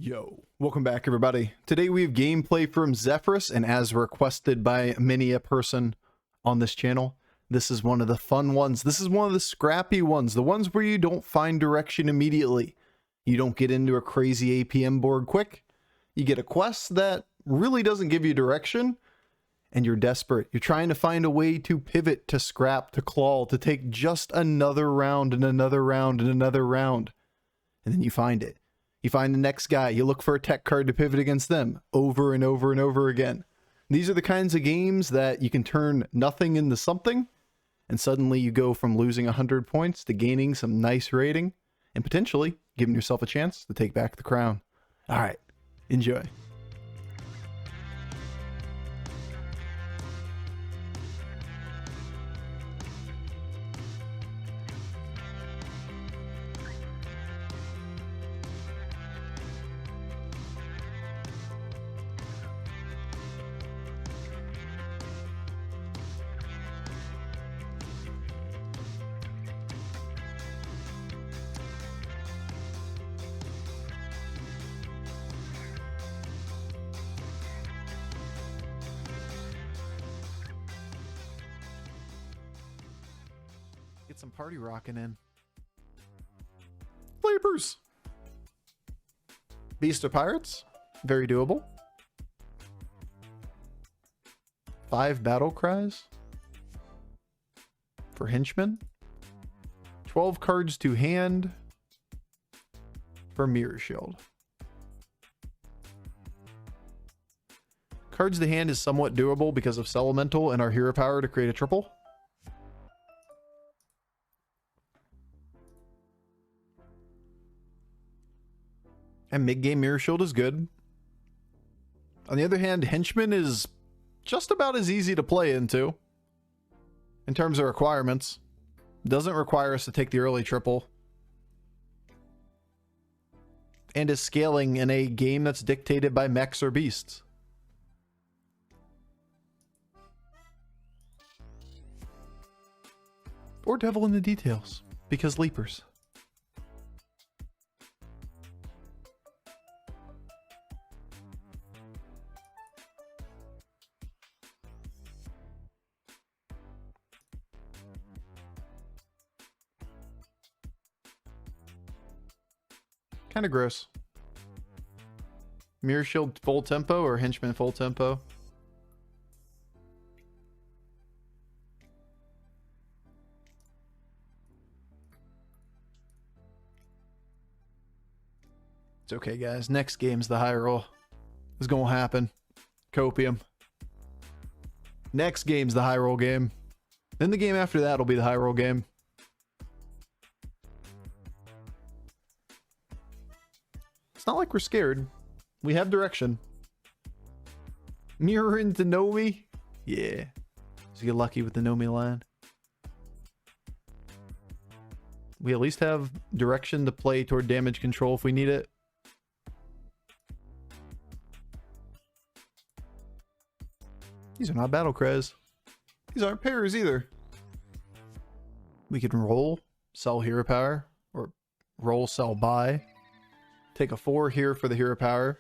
Yo, welcome back everybody. Today we have gameplay from Zephyrus, and as requested by many a person on this channel, this is one of the fun ones. This is one of the scrappy ones, the ones where you don't find direction immediately. You don't get into a crazy APM board quick. You get a quest that really doesn't give you direction, and you're desperate. You're trying to find a way to pivot, to scrap, to claw, to take just another round and another round and another round. And then you find it. You find the next guy, you look for a tech card to pivot against them over and over and over again. These are the kinds of games that you can turn nothing into something, and suddenly you go from losing 100 points to gaining some nice rating, and potentially giving yourself a chance to take back the crown. All right, enjoy. Get some party rocking in. Flippers! Beast of Pirates, very doable. 5 battle cries for henchmen. 12 cards to hand for Mirror Shield. Cards to hand is somewhat doable because of Elemental and our hero power to create a triple. And mid-game Mirror Shield is good. On the other hand, Henchman is just about as easy to play into in terms of requirements. Doesn't require us to take the early triple. And is scaling in a game that's dictated by mechs or beasts. Or Devil in the Details, because leapers. Kind of gross. Mirror Shield full tempo or Henchman full tempo? It's okay, guys. Next game's the high roll. It's gonna happen. Copium. Next game's the high roll game. Then the game after that will be the high roll game. It's not like we're scared. We have direction. Mirror into Nomi? Yeah. Just get lucky with the Nomi line. We at least have direction to play toward damage control if we need it. These are not battle cries. These aren't pairs either. We can roll, sell hero power, or roll, sell, buy. Take a 4 here for the hero power.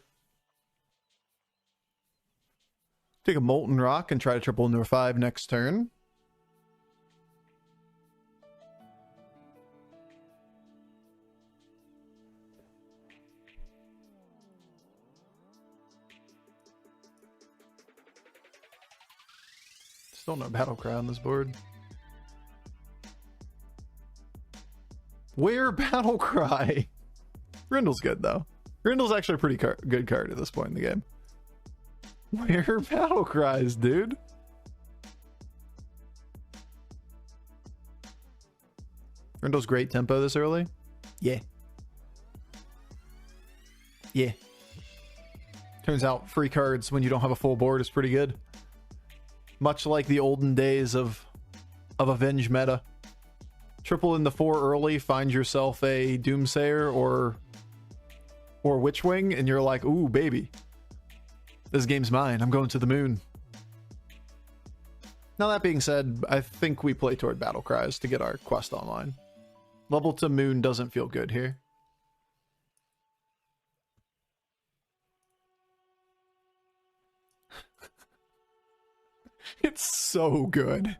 Take a Molten Rock and try to triple into a 5 next turn. Still no battle cry on this board. Where battle cry? Grindle's good though. Grindle's actually a pretty good card at this point in the game. Where battle cries, dude? Grindle's great tempo this early. Yeah. Yeah. Turns out free cards when you don't have a full board is pretty good. Much like the olden days of Avenge meta. Triple in the 4 early, find yourself a Doomsayer or Witchwing, and you're like, ooh, baby. This game's mine. I'm going to the moon. Now, that being said, I think we play toward battle cries to get our quest online. Level to moon doesn't feel good here. It's so good.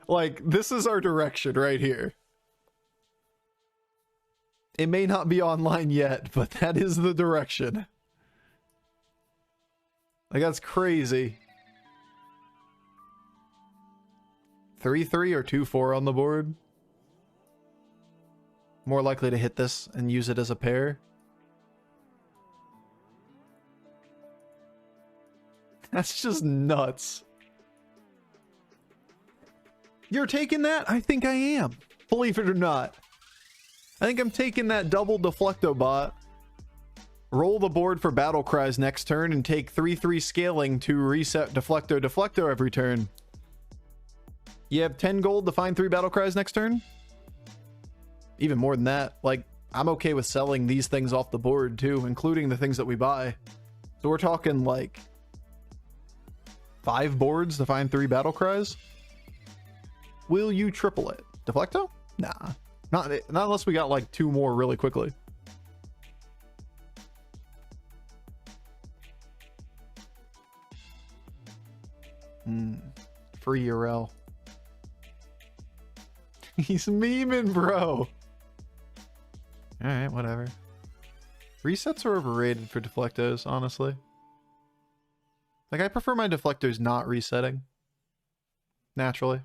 Like, this is our direction right here. It may not be online yet, but that is the direction. Like, that's crazy. 3-3 or 2-4 on the board. More likely to hit this and use it as a pair. That's just nuts. You're taking that? I think I am. Believe it or not. I think I'm taking that double Deflecto bot. Roll the board for Battle Cries next turn and take 3-3 scaling to reset Deflecto every turn. You have 10 gold to find 3 Battle Cries next turn? Even more than that. Like, I'm okay with selling these things off the board too, including the things that we buy. So we're talking like 5 boards to find 3 Battle Cries? Will you triple it? Deflecto? Nah. Not unless we got like 2 more really quickly. Free URL. He's memeing, bro. Alright, whatever. Resets are overrated for Deflectos, honestly. Like, I prefer my Deflectors not resetting. Naturally.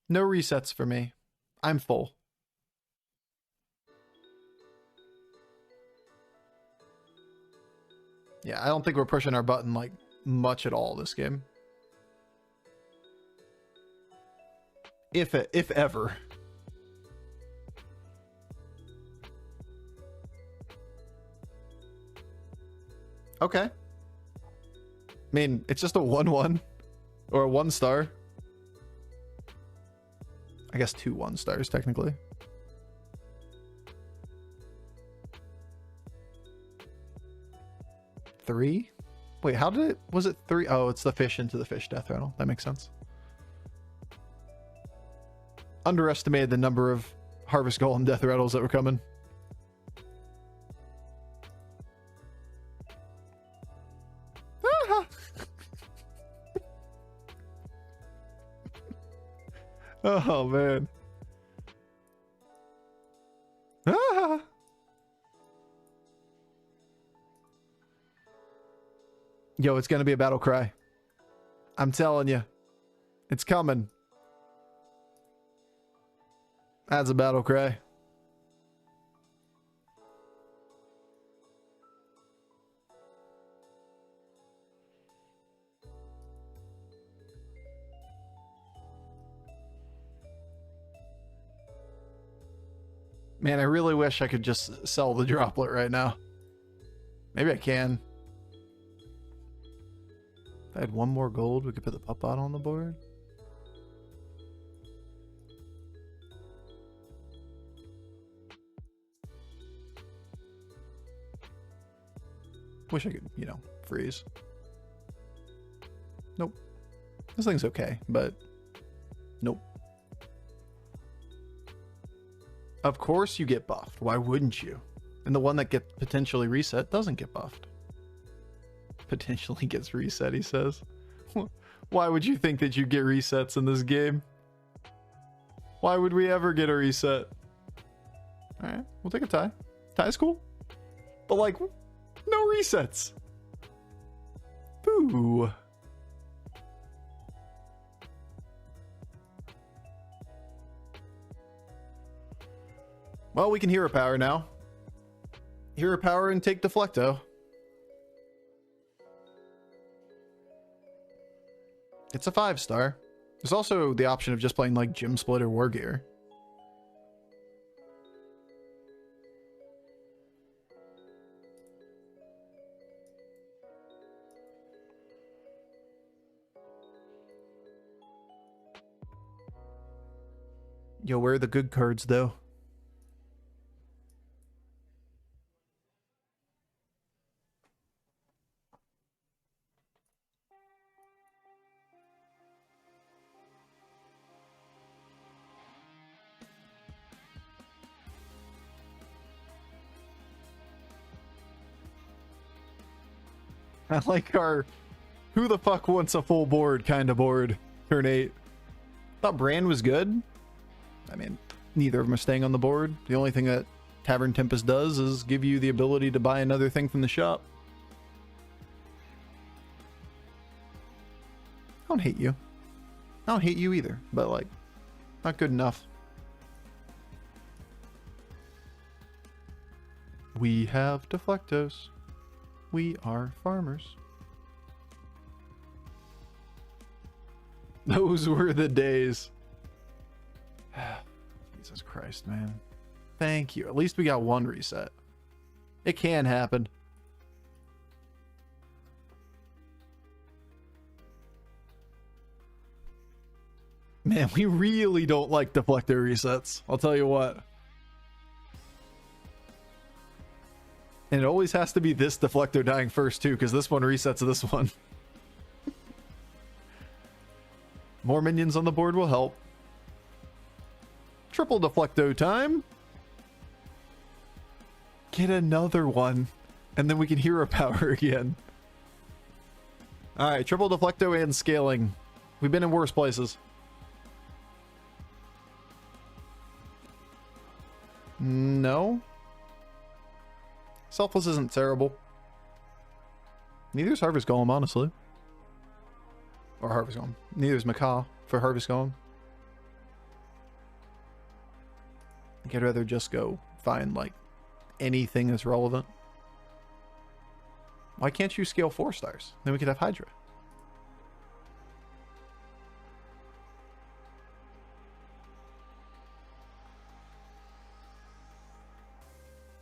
No resets for me. I'm full. Yeah, I don't think we're pushing our button, like, much at all this game. If ever. Okay. I mean, it's just a 1-1 or a 1-star. I guess 2 1-stars technically. Three? Wait, how did it? Was it 3? Oh, it's the fish into the fish death rattle. That makes sense. Underestimated the number of Harvest Golem death rattles that were coming. Oh man. Ah. Yo, it's gonna be a battle cry. I'm telling you. It's coming. That's a battle cry. Man, I really wish I could just sell the droplet right now. Maybe I can. If I had 1 more gold, we could put the pup bot on the board. Wish I could, you know, freeze. Nope. This thing's okay, but nope. Of course you get buffed. Why wouldn't you? And the one that gets potentially reset doesn't get buffed. Potentially gets reset, he says. Why would you think that you get resets in this game? Why would we ever get a reset? Alright, we'll take a tie. Tie's cool. But like, no resets. Boo. Well, we can hero power now. Hero power and take Deflecto. It's a 5-star. There's also the option of just playing like Gym Split or War Gear. Yo, where are the good cards though? I like our Who the fuck wants a full board kind of board? Turn 8. Thought Bran was good. I mean, neither of them are staying on the board. The only thing that Tavern Tempest does is give you the ability to buy another thing from the shop. I don't hate you. I don't hate you either, but like, not good enough. We have Deflectos. We are farmers. Those were the days. Jesus Christ, man. Thank you. At least we got one reset. It can happen. Man, we really don't like deflector resets. I'll tell you what. And it always has to be this deflector dying first too, because this one resets this one. More minions on the board will help. Triple deflecto time. Get another one. And then we can hero power again. Alright, triple deflecto and scaling. We've been in worse places. No. Selfless isn't terrible. Neither is Harvest Golem, honestly. Or Harvest Golem. Neither is Macaw for Harvest Golem. I think I'd rather just go find, like, anything that's relevant. Why can't you scale 4 stars? Then we could have Hydra.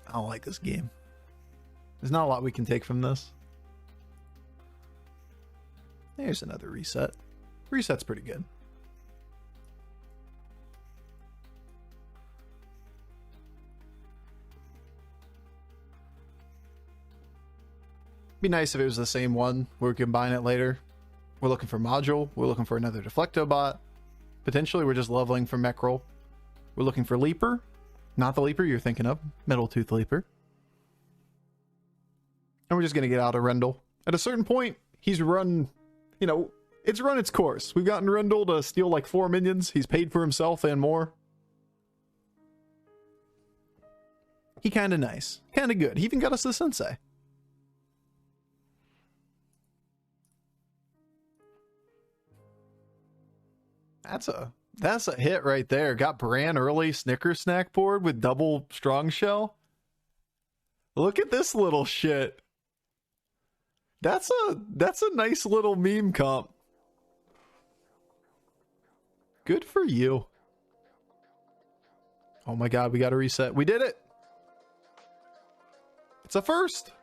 I don't like this game. There's not a lot we can take from this. There's another reset. Reset's pretty good. Be nice if it was the same one where we combine it later. We're looking for module. We're looking for another Deflecto bot. Potentially we're just leveling for mech roll. We're looking for Leaper. Not the Leaper you're thinking of. Metal Tooth Leaper. And we're just going to get out of Rendell. At a certain point, he's run, you know, it's run its course. We've gotten Rendell to steal like 4 minions. He's paid for himself and more. He kind of nice. Kind of good. He even got us the Sensei. That's a hit right there. Got Bran early Snickers snack board with double strong shell. Look at this little shit. That's a nice little meme comp. Good for you. Oh my god, we got to reset. We did it. It's a first.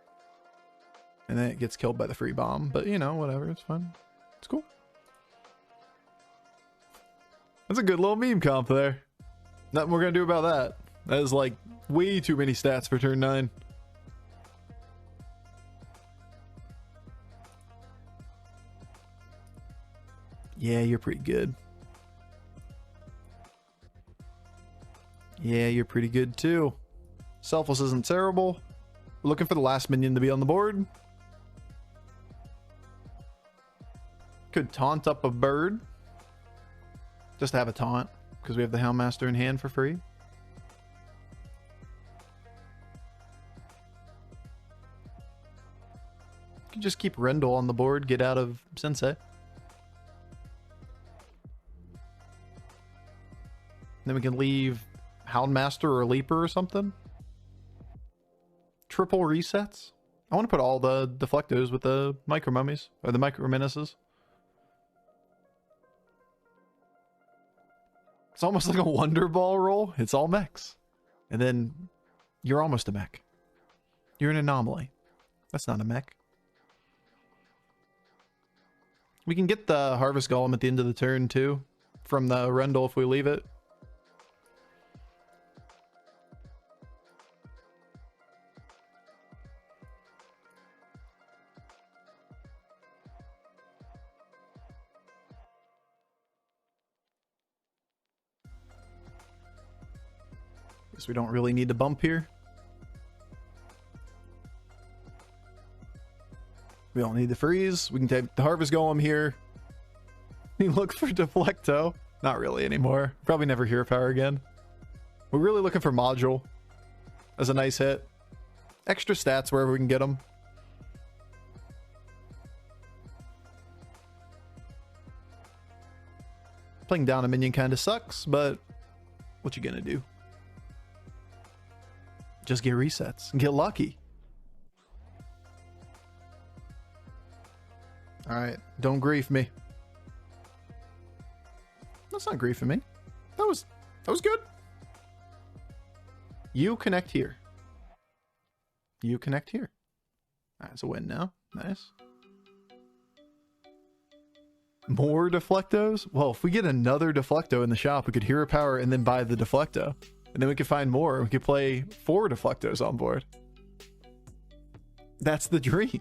And then it gets killed by the free bomb, but you know, whatever, it's fine. It's cool. That's a good little meme comp there. Nothing we're gonna do about that. That is like way too many stats for turn 9. Yeah, you're pretty good. Yeah, you're pretty good too. Selfless isn't terrible. We're looking for the last minion to be on the board. Could taunt up a bird. Just to have a taunt, because we have the Houndmaster in hand for free. You can just keep Rendell on the board, get out of Sensei. Then we can leave Houndmaster or Leaper or something. Triple resets. I want to put all the Deflectos with the Micro Mummies, or the Micro Menaces. It's almost like a Wonder Ball roll. It's all mechs. And then you're almost a mech. You're an anomaly. That's not a mech. We can get the Harvest Golem at the end of the turn too, from the Rendell if we leave it. Guess we don't really need to bump here. We don't need the freeze. We can take the harvest golem here. We look for Deflecto. Not really anymore. Probably never hero power again. We're really looking for module as a nice hit. Extra stats wherever we can get them. Playing down a minion kind of sucks, but what you gonna do? Just get resets and get lucky. All right, don't grief me. That's not griefing me. That was good. You connect here. You connect here. That's a win now. Nice. More Deflectos? Well, if we get another Deflecto in the shop, we could hero power and then buy the Deflecto. And then we could find more. We could play 4 Deflectos on board. That's the dream.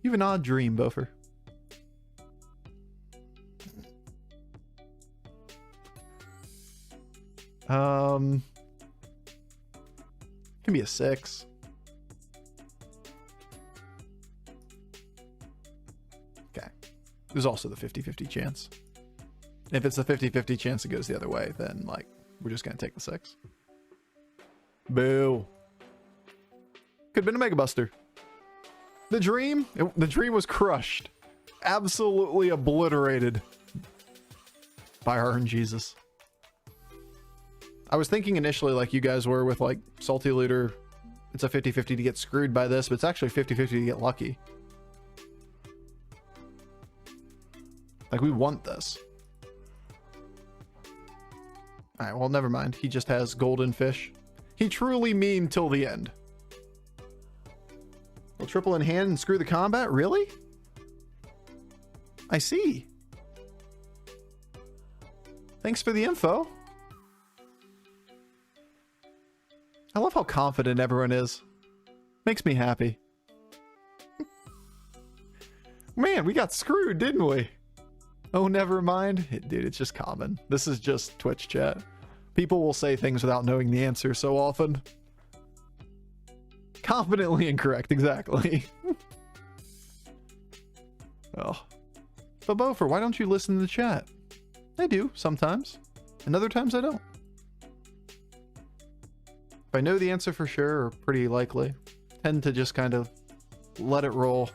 You have an odd dream, Bofer. Can be a 6. Okay. There's also the 50-50 chance. If it's a 50-50 chance it goes the other way, then like we're just gonna take the 6. Boo. Could have been a Mega Buster. The dream was crushed. Absolutely obliterated by RNGesus. I was thinking initially like you guys were with like Salty Looter, it's a 50-50 to get screwed by this, but it's actually 50-50 to get lucky. Like we want this. Alright, well never mind. He just has golden fish. He truly mean till the end. We'll triple in hand and screw the combat? Really? I see. Thanks for the info. I love how confident everyone is. Makes me happy. Man, we got screwed, didn't we? Oh, never mind. Dude, it's just common. This is just Twitch chat. People will say things without knowing the answer so often. Confidently incorrect, exactly. Oh. But Bofer, why don't you listen to the chat? I do, sometimes. And other times I don't. If I know the answer for sure, or pretty likely, tend to just kind of let it roll.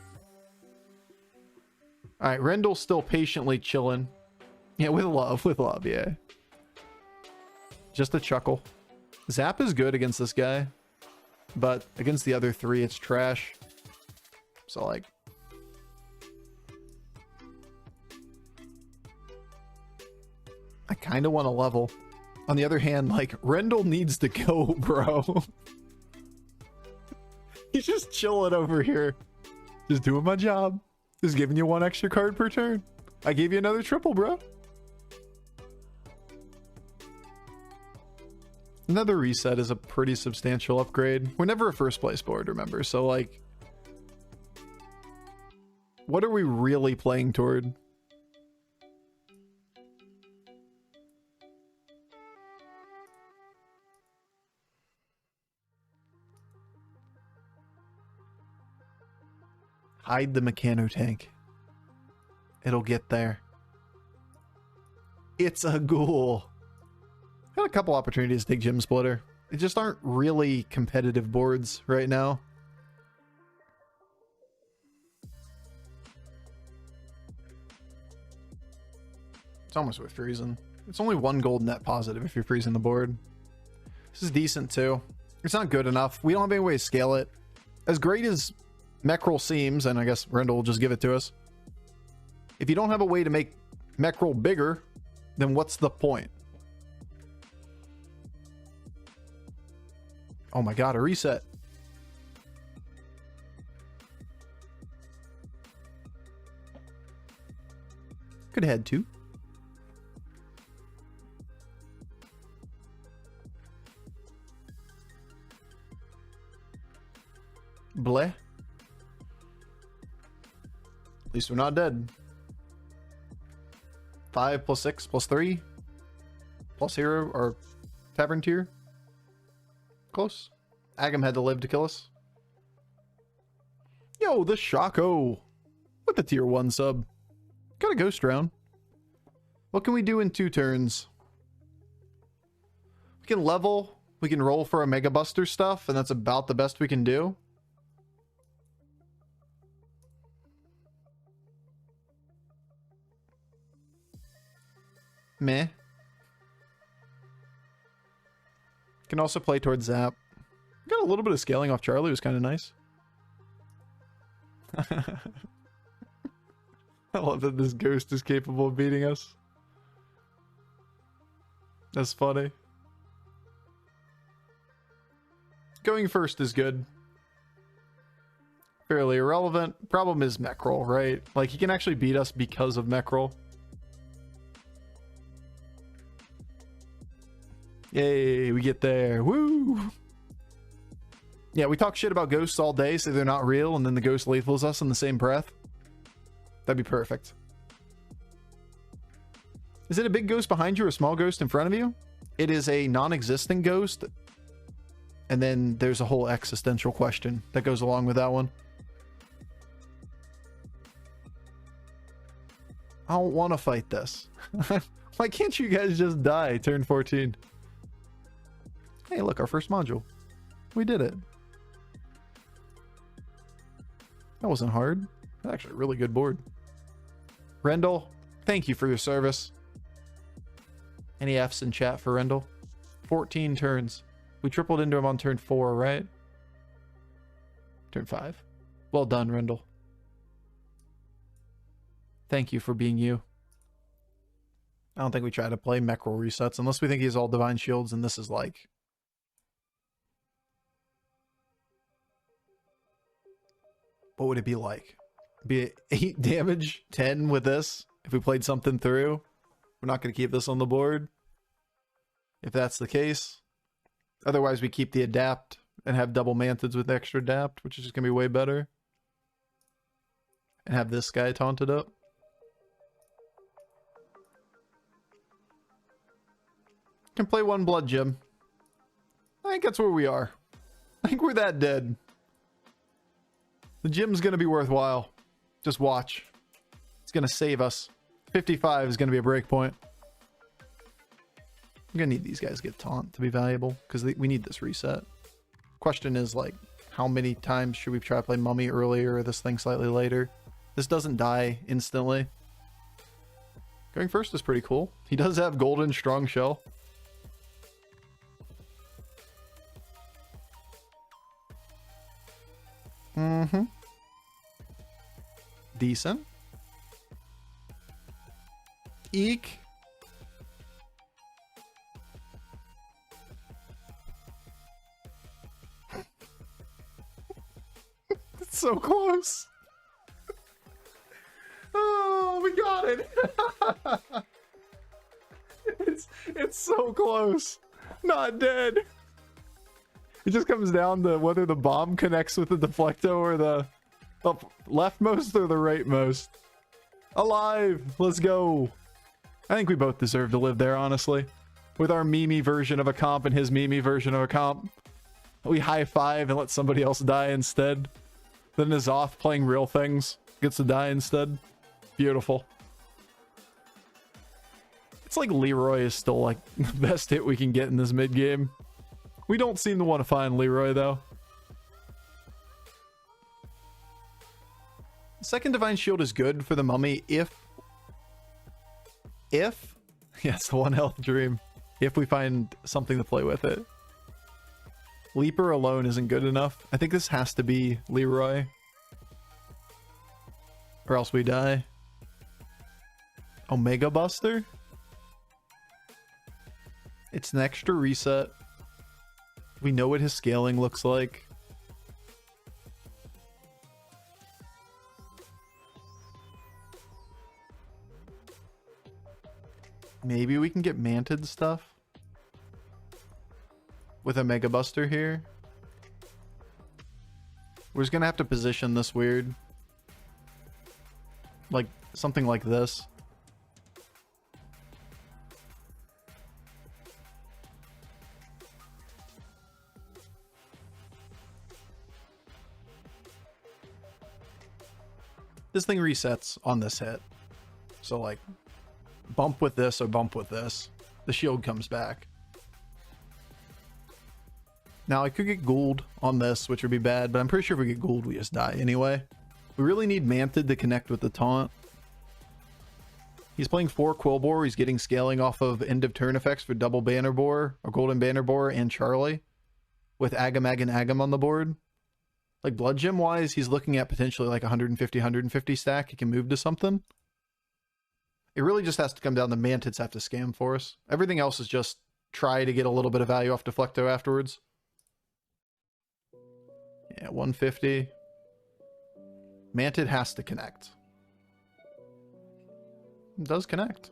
Alright, Rendell's still patiently chilling. Yeah, with love, yeah. Just a chuckle. Zap is good against this guy, but against the other 3, it's trash. So, like... I kind of want to level. On the other hand, like, Rendell needs to go, bro. He's just chilling over here. Just doing my job. Just giving you 1 extra card per turn. I gave you another triple, bro. Another reset is a pretty substantial upgrade. We're never a first place board, remember? So, like... what are we really playing toward? Hide the Mechano Tank. It'll get there. It's a ghoul. Got a couple opportunities to take Gem Splitter. They just aren't really competitive boards right now. It's almost worth freezing. It's only 1 gold net positive if you're freezing the board. This is decent too. It's not good enough. We don't have any way to scale it. As great as Mechrel seems, and I guess Rendell will just give it to us. If you don't have a way to make Mechrel bigger, then what's the point? Oh my god, a reset. Could have had 2. Bleh. At least we're not dead. 5 plus 6 plus 3 plus hero or tavern tier. Close. Agam had to live to kill us. Yeah, Yo, the Shaco with the tier 1 sub. Got a ghost round. What can we do in 2 turns? We can level. We can roll for a Mega Buster stuff, and that's about the best we can do. Meh. Can also play towards Zap. Got a little bit of scaling off Charlie, was kind of nice. I love that this ghost is capable of beating us. That's funny. Going first is good. Fairly irrelevant. Problem is Mek'Rol, right? Like, he can actually beat us because of Mek'Rol. Yay, we get there. Woo! Yeah, we talk shit about ghosts all day, say they're not real, and then the ghost lethals us in the same breath. That'd be perfect. Is it a big ghost behind you or a small ghost in front of you? It is a non-existent ghost. And then there's a whole existential question that goes along with that one. I don't want to fight this. Why can't you guys just die turn 14? Hey, look, our first module. We did it. That wasn't hard. That's actually a really good board. Rendell, thank you for your service. Any Fs in chat for Rendell? 14 turns. We tripled into him on turn 4, right? Turn 5. Well done, Rendell. Thank you for being you. I don't think we try to play Mek'Rol resets unless we think he has all Divine Shields, and this is like... What would it be like? Be it 8 damage, 10 with this? If we played something through? We're not going to keep this on the board. If that's the case. Otherwise, we keep the Adapt and have double Mantids with extra Adapt, which is just going to be way better. And have this guy taunted up. Can play 1 Blood Gym. I think that's where we are. I think we're that dead. The gym's going to be worthwhile. Just watch. It's going to save us. 55 is going to be a break point. I'm going to need these guys to get taunt to be valuable because we need this reset. Question is, like, how many times should we try to play Mummy earlier or this thing slightly later? This doesn't die instantly. Going first is pretty cool. He does have Golden Strong Shell. Mm-hmm. Decent. Eek. It's so close. Oh, we got it. It's so close. Not dead. It just comes down to whether the bomb connects with the deflecto or the leftmost or the rightmost. Alive! Let's go! I think we both deserve to live there, honestly. With our Mimi version of a comp and his Mimi version of a comp. We high five and let somebody else die instead. Then N'Zoth playing real things gets to die instead. Beautiful. It's like Leroy is still like the best hit we can get in this mid game. We don't seem to want to find Leroy, though. Second Divine Shield is good for the Mummy if... Yes, the 1 health dream. If we find something to play with it. Leaper alone isn't good enough. I think this has to be Leroy. Or else we die. Omega Buster? It's an extra reset. We know what his scaling looks like. Maybe we can get Mantid stuff with a Mega Buster here. We're just gonna have to position this weird. Like something like this. This thing resets on this hit. So like bump with this or bump with this. The shield comes back. Now I could get Gould on this, which would be bad, but I'm pretty sure if we get Gould, we just die anyway. We really need Mantid to connect with the taunt. He's playing 4 Quillbore. He's getting scaling off of end of turn effects for double Banner Boar, or Golden Banner Boar, and Charlie, with Agam and Agam on the board. Like Blood Gem wise, he's looking at potentially like 150 stack. He can move to something. It really just has to come down to Mantids have to scam for us. Everything else is just try to get a little bit of value off Deflecto afterwards. Yeah, 150. Mantid has to connect. It does connect.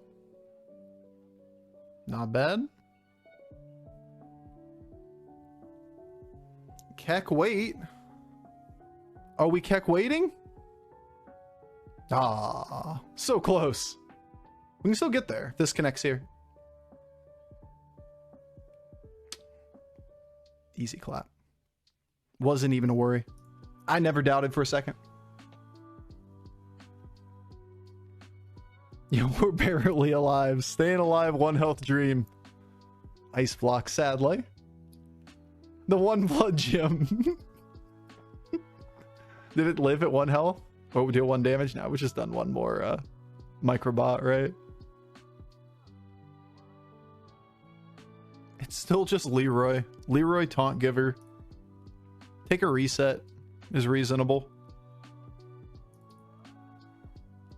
Not bad. Keck wait. Are we Keck waiting? Ah, so close. We can still get there. This connects here. Easy clap. Wasn't even a worry. I never doubted for a second. Yo, we're barely alive. Staying alive, 1 health dream. Ice block, sadly. The 1 blood gem. Did it live at 1 health? Or we do 1 damage? No, we just done 1 more microbot, right? It's still just Leroy. Leroy Taunt Giver. Take a reset is reasonable.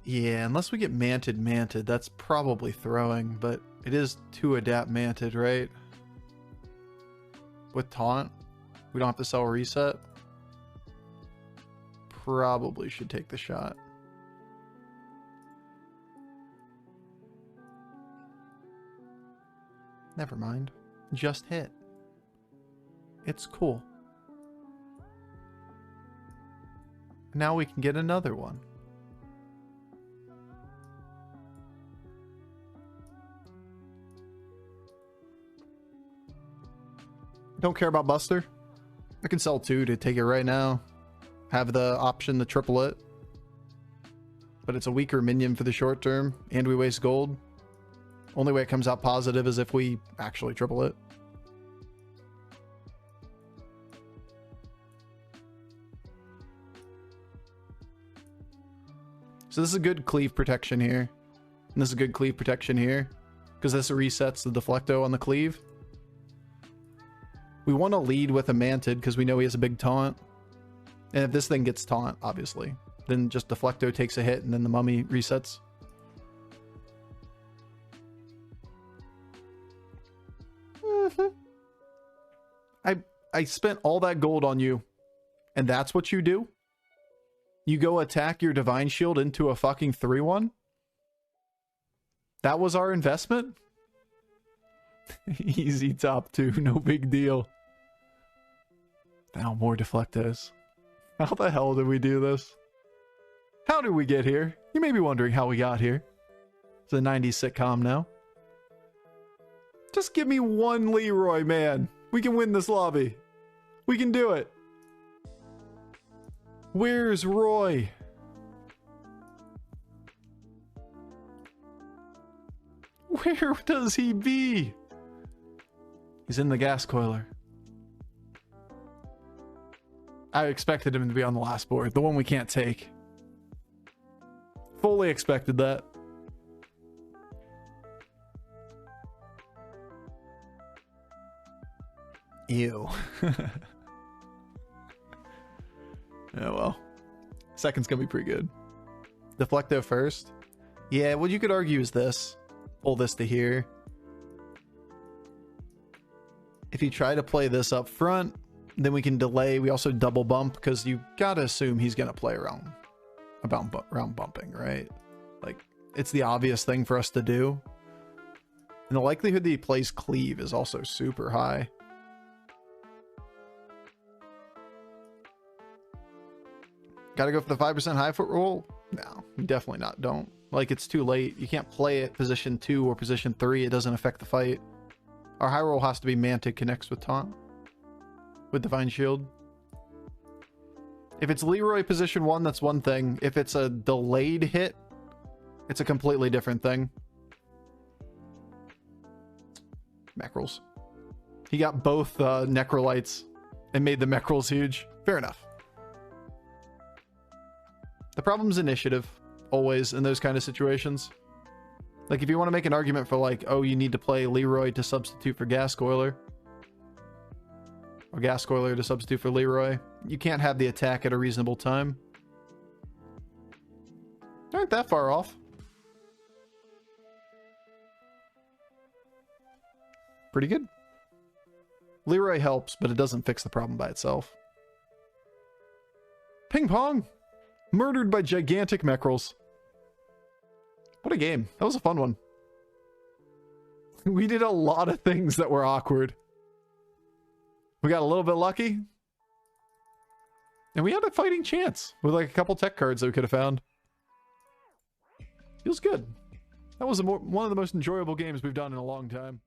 Yeah, unless we get Mantid, that's probably throwing, but it is 2 adapt Mantid, right? With Taunt, we don't have to sell reset. Probably should take the shot. Never mind. Just hit. It's cool. Now we can get another one. Don't care about Buster. I can sell 2 to take it right now. Have the option to triple it. But it's a weaker minion for the short term, and we waste gold. Only way it comes out positive is if we actually triple it. So this is a good cleave protection here. And this is a good cleave protection here. Because this resets the Deflecto on the cleave. We want to lead with a Mantid because we know he has a big taunt. And if this thing gets taunt, obviously, then just Deflecto takes a hit and then the mummy resets. I spent all that gold on you. And that's what you do? You go attack your Divine Shield into a fucking 3-1? That was our investment? Easy top 2, no big deal. Now more Deflectos. How the hell did we do this? How did we get here? You may be wondering how we got here. It's a 90s sitcom now. Just give me 1 Leroy, man. We can win this lobby. We can do it. Where's Roy? Where does he be? He's in the gas coiler. I expected him to be on the last board, the one we can't take. Fully expected that. Ew. Oh well. Second's gonna be pretty good. Deflecto first. Yeah, what you could argue is this. Pull this to here. If you try to play this up front, then we can delay. We also double bump because you gotta assume he's gonna play around bumping, right? Like, it's the obvious thing for us to do. And the likelihood that he plays cleave is also super high. Gotta go for the 5% high foot roll? No, definitely not. Don't. Like, it's too late. You can't play it position 2 or position 3. It doesn't affect the fight. Our high roll has to be Mantid connects with taunt. With Divine Shield. If it's Leroy position 1, that's one thing. If it's a delayed hit, it's a completely different thing. Mechrals. He got both Necrolites and made the Mechrals huge. Fair enough. The problem's initiative, always, in those kind of situations. Like, if you want to make an argument for, like, oh, you need to play Leroy to substitute for Gascoiler, or Gascoiler to substitute for Leroy, you can't have the attack at a reasonable time. Aren't that far off. Pretty good. Leroy helps, but it doesn't fix the problem by itself. Ping pong! Murdered by gigantic Mechrals. What a game. That was a fun one. We did a lot of things that were awkward. We got a little bit lucky. And we had a fighting chance with like a couple tech cards that we could have found. Feels good. That was one of the most enjoyable games we've done in a long time.